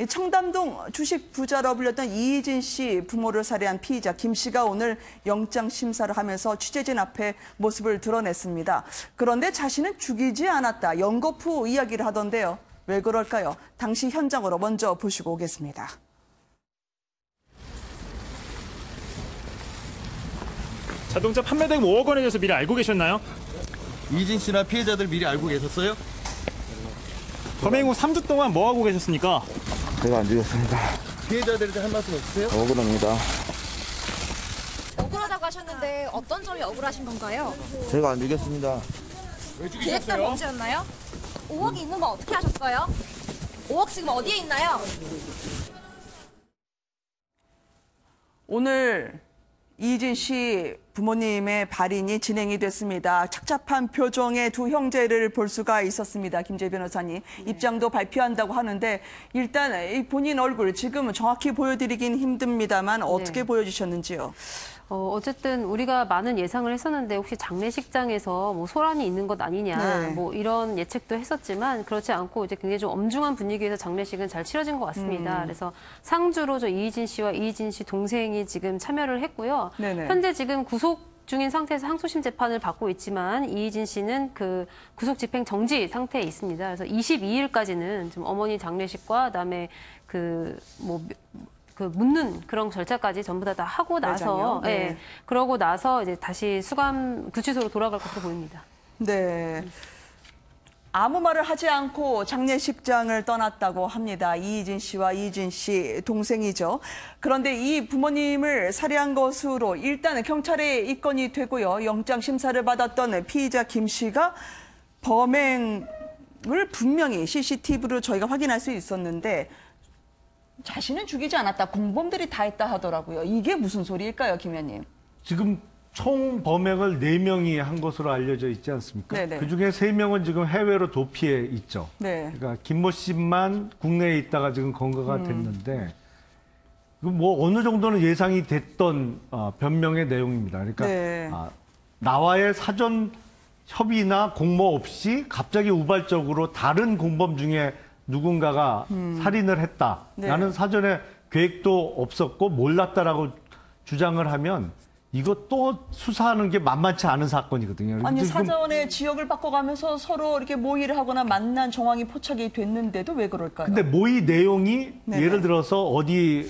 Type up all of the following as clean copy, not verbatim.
청담동 주식 부자로 불렸던 이희진 씨 부모를 살해한 피의자 김 씨가 오늘 영장 심사를 하면서 취재진 앞에 모습을 드러냈습니다. 그런데 자신은 죽이지 않았다. 연거푸 이야기를 하던데요. 왜 그럴까요? 당시 현장으로 먼저 보시고 오겠습니다. 자동차 판매대금 5억 원에 대해서 미리 알고 계셨나요? 이진 씨나 피해자들 미리 알고 계셨어요? 범행 후 3주 동안 뭐 하고 계셨습니까? 제가 안 죽였습니다. 피해자들한테 한 말씀 없으세요? 억울합니다. 억울하다고 하셨는데 어떤 점이 억울하신 건가요? 제가 안 죽였습니다. 왜 계획된 죽이셨어요? 범죄였나요? 5억이 있는 거 어떻게 하셨어요? 5억 지금 어디에 있나요? 오늘 이희진 씨 부모님의 발인이 진행이 됐습니다. 착잡한 표정의 두 형제를 볼 수가 있었습니다. 김재 변호사님 입장도 발표한다고 하는데 일단 이 본인 얼굴 지금 정확히 보여드리긴 힘듭니다만 어떻게 보여주셨는지요? 어쨌든 우리가 많은 예상을 했었는데 혹시 장례식장에서 뭐 소란이 있는 것 아니냐 뭐 이런 예측도 했었지만 그렇지 않고 이제 굉장히 좀 엄중한 분위기에서 장례식은 잘 치러진 것 같습니다. 그래서 상주로 이희진 씨와 이희진 씨 동생이 지금 참여를 했고요. 네네. 현재 지금 구속 중인 상태에서 항소심 재판을 받고 있지만 이희진 씨는 그 구속 집행 정지 상태에 있습니다. 그래서 22일까지는 좀 어머니 장례식과 그다음에 묻는 그런 절차까지 전부 다 하고 나서, 네. 그러고 나서 이제 다시 수감 구치소로 돌아갈 것으로 보입니다. 네. 아무 말을 하지 않고 장례식장을 떠났다고 합니다. 이희진 씨와 이희진 씨 동생이죠. 그런데 이 부모님을 살해한 것으로 일단은 경찰에 입건이 되고요. 영장 심사를 받았던 피의자 김 씨가 범행을 분명히 CCTV로 저희가 확인할 수 있었는데 자신은 죽이지 않았다. 공범들이 다 했다 하더라고요. 이게 무슨 소리일까요, 김 의원님? 지금 총 범행을 4명이 한 것으로 알려져 있지 않습니까? 네네. 그중에 3명은 지금 해외로 도피해 있죠. 네. 그러니까 김모 씨만 국내에 있다가 지금 검거가 됐는데 뭐 어느 정도는 예상이 됐던 변명의 내용입니다. 그러니까 네. 나와의 사전 협의나 공모 없이 갑자기 우발적으로 다른 공범 중에 누군가가 살인을 했다라는 네. 사전에 계획도 없었고 몰랐다라고 주장을 하면 이거 또 수사하는 게 만만치 않은 사건이거든요. 아니 지금 사전에 지역을 바꿔가면서 서로 이렇게 모의를 하거나 만난 정황이 포착이 됐는데도 왜 그럴까요? 근데 모의 내용이 네네. 예를 들어서 어디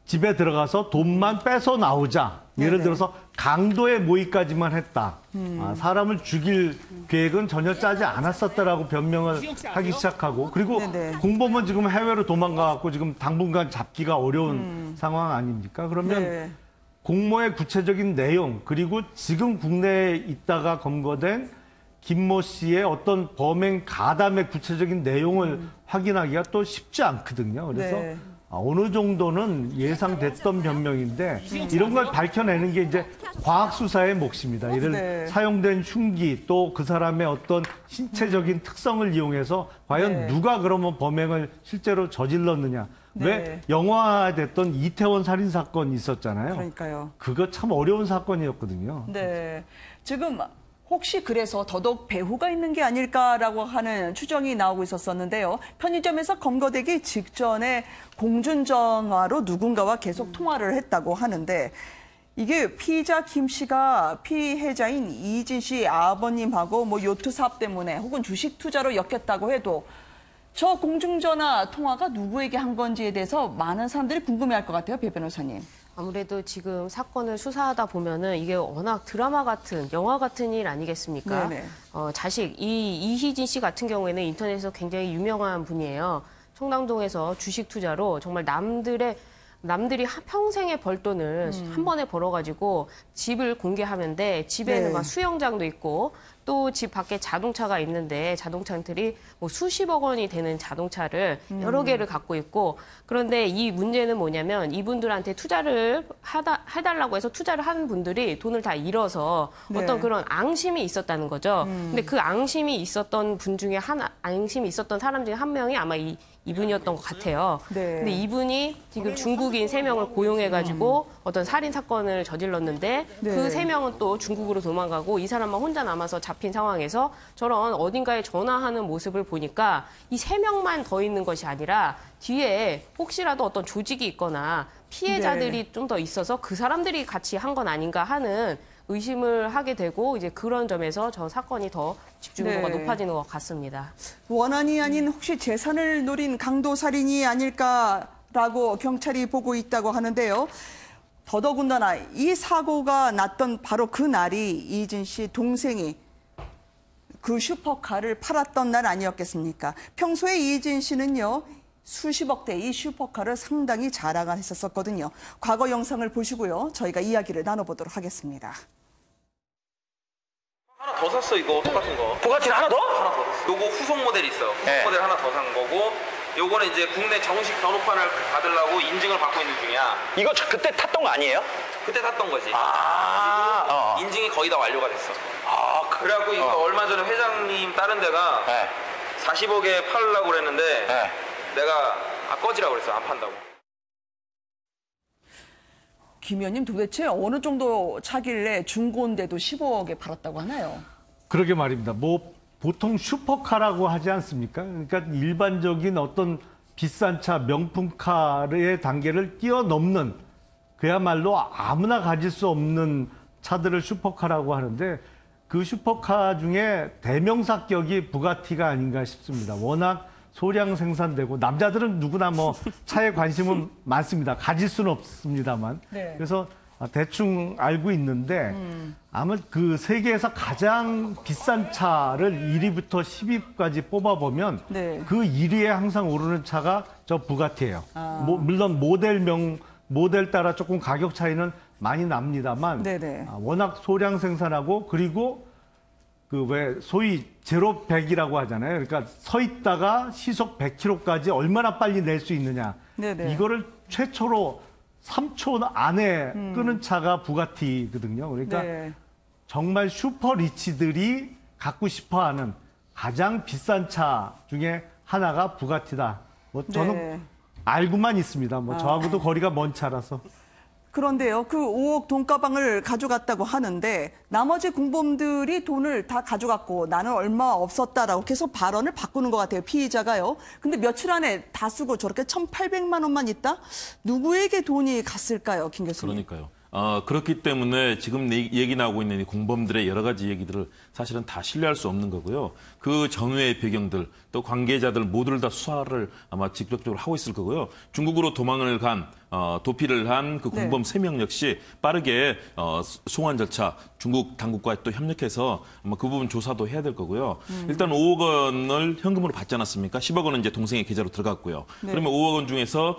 집에 들어가서 돈만 빼서 나오자. 예를 네네. 들어서 강도의 모의까지만 했다. 사람을 죽일 계획은 전혀 짜지 않았었다라고 변명을 하기 시작하고 그리고 네네. 공범은 지금 해외로 도망가갖고 지금 당분간 잡기가 어려운 상황 아닙니까? 그러면 네. 공모의 구체적인 내용 그리고 지금 국내에 있다가 검거된 김모 씨의 어떤 범행 가담의 구체적인 내용을 확인하기가 또 쉽지 않거든요. 그래서 네. 어느 정도는 예상됐던 변명인데 이런 걸 밝혀내는 게 이제 과학 수사의 몫입니다. 이를 네. 사용된 흉기 또 그 사람의 어떤 신체적인 특성을 이용해서 과연 네. 누가 그러면 범행을 실제로 저질렀느냐. 네. 왜 영화화됐던 이태원 살인 사건이 있었잖아요. 그러니까요. 그거 참 어려운 사건이었거든요. 네. 지금 혹시 그래서 더더욱 배후가 있는 게 아닐까라고 하는 추정이 나오고 있었는데요. 편의점에서 검거되기 직전에 공중전화로 누군가와 계속 통화를 했다고 하는데 이게 피의자 김 씨가 피해자인 이희진 씨 아버님하고 뭐 요트 사업 때문에 혹은 주식 투자로 엮였다고 해도 저 공중전화 통화가 누구에게 한 건지에 대해서 많은 사람들이 궁금해할 것 같아요, 배 변호사님. 아무래도 지금 사건을 수사하다 보면은 이게 워낙 드라마 같은, 영화 같은 일 아니겠습니까? 네네. 자식, 이희진 씨 같은 경우에는 인터넷에서 굉장히 유명한 분이에요. 청담동에서 주식 투자로 정말 남들이 평생의 벌돈을 한 번에 벌어가지고 집을 공개하는데 집에는 네. 막 수영장도 있고 또 집 밖에 자동차가 있는데 자동차들이 뭐 수십억 원이 되는 자동차를 여러 개를 갖고 있고 그런데 이 문제는 뭐냐면 이분들한테 투자를 해달라고 해서 투자를 하는 분들이 돈을 다 잃어서 네. 어떤 그런 앙심이 있었다는 거죠. 근데 그 앙심이 있었던 분 중에 앙심이 있었던 사람 중에 한 명이 아마 이분이었던 것 같아요. 네. 근데 이분이 지금 중국인 3명을 고용해가지고 어떤 살인 사건을 저질렀는데 네. 그 3명은 또 중국으로 도망가고 이 사람만 혼자 남아서 잡힌 상황에서 저런 어딘가에 전화하는 모습을 보니까 이 3명만 더 있는 것이 아니라 뒤에 혹시라도 어떤 조직이 있거나 피해자들이 좀 더 있어서 그 사람들이 같이 한 건 아닌가 하는 의심을 하게 되고 이제 그런 점에서 저 사건이 더 집중도가 네. 높아지는 것 같습니다. 원한이 아닌 혹시 재산을 노린 강도살인이 아닐까라고 경찰이 보고 있다고 하는데요. 더더군다나 이 사고가 났던 바로 그 날이 이진 씨 동생이 그 슈퍼카를 팔았던 날 아니었겠습니까? 평소에 이진 씨는요. 수십억 대 이 슈퍼카를 상당히 자랑했었거든요. 과거 영상을 보시고요. 저희가 이야기를 나눠보도록 하겠습니다. 하나 더 샀어 이거 똑같은 거. 부가티를 하나 더? 하나 더 샀어. 요거 후속 모델이 있어. 후속 네. 모델 하나 더 산 거고 요거는 이제 국내 정식 번호판을 받으려고 인증을 받고 있는 중이야. 이거 그때 탔던 거 아니에요? 그때 샀던 거지. 인증이 거의 다 완료가 됐어. 그래갖고 이거 얼마 전에 회장님 다른 데가 네. 40억에 팔려고 그랬는데 네. 내가 꺼지라고 그랬어. 안 판다고. 김 의원님 도대체 어느 정도 차길래 중고인데도 15억에 팔았다고 하나요? 그러게 말입니다. 뭐 보통 슈퍼카라고 하지 않습니까? 그러니까 일반적인 어떤 비싼 차, 명품카의 단계를 뛰어넘는 그야말로 아무나 가질 수 없는 차들을 슈퍼카라고 하는데 그 슈퍼카 중에 대명사격이 부가티가 아닌가 싶습니다. 워낙 소량 생산되고 남자들은 누구나 뭐 차에 관심은 많습니다. 가질 수는 없습니다만. 네. 그래서 대충 알고 있는데 아마 그 세계에서 가장 비싼 차를 1위부터 10위까지 뽑아보면 네. 그 1위에 항상 오르는 차가 저 부가티예요. 물론 모델 따라 조금 가격 차이는 많이 납니다만 네네. 워낙 소량 생산하고 그리고 그 왜 소위 제로 100이라고 하잖아요. 그러니까 서 있다가 시속 100km까지 얼마나 빨리 낼 수 있느냐. 네네. 이거를 최초로 3초 안에 끄는 차가 부가티거든요. 그러니까 네. 정말 슈퍼 리치들이 갖고 싶어하는 가장 비싼 차 중에 하나가 부가티다. 뭐 저는 네. 알고만 있습니다. 뭐 저하고도 거리가 먼 차라서. 그런데요, 그 5억 돈가방을 가져갔다고 하는데 나머지 공범들이 돈을 다 가져갔고 나는 얼마 없었다라고 계속 발언을 바꾸는 것 같아요, 피의자가요. 근데 며칠 안에 다 쓰고 저렇게 1,800만 원만 있다? 누구에게 돈이 갔을까요, 김 교수님? 그러니까요. 그렇기 때문에 지금 얘기 나오고 있는 이 공범들의 여러 가지 얘기들을 사실은 다 신뢰할 수 없는 거고요. 그 전후의 배경들, 또 관계자들 모두를 다 수사를 아마 직접적으로 하고 있을 거고요. 중국으로 도망을 간, 도피를 한 그 공범 네. 3명 역시 빠르게 송환 절차, 중국 당국과 또 협력해서 아마 그 부분 조사도 해야 될 거고요. 일단 5억 원을 현금으로 받지 않았습니까? 10억 원은 이제 동생의 계좌로 들어갔고요. 네. 그러면 5억 원 중에서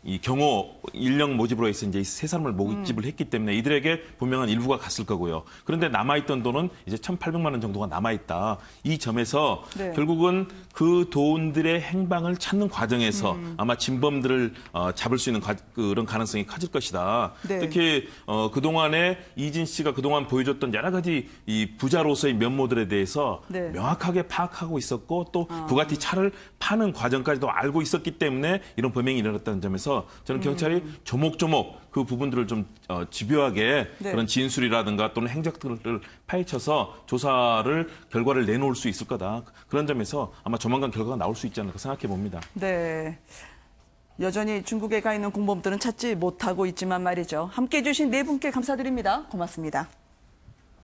이 경호 인력 모집으로 해서 이제 세 사람을 모집을 했기 때문에 이들에게 분명한 일부가 갔을 거고요. 그런데 남아있던 돈은 이제 1,800만 원 정도가 남아있다. 이 점에서 네. 결국은 그 돈들의 행방을 찾는 과정에서 아마 진범들을 잡을 수 있는 그런 가능성이 커질 것이다. 네. 특히 그동안에 이진 씨가 그동안 보여줬던 여러 가지 이 부자로서의 면모들에 대해서 네. 명확하게 파악하고 있었고 또 부가티 차를 파는 과정까지도 알고 있었기 때문에 이런 범행이 일어났다는 점에서 저는 경찰이 조목조목 그 부분들을 좀 집요하게 네. 그런 진술이라든가 또는 행적들을 파헤쳐서 조사를 결과를 내놓을 수 있을 거다. 그런 점에서 아마 조만간 결과가 나올 수 있지 않을까 생각해 봅니다. 네. 여전히 중국에 가 있는 공범들은 찾지 못하고 있지만 말이죠. 함께해 주신 네 분께 감사드립니다. 고맙습니다.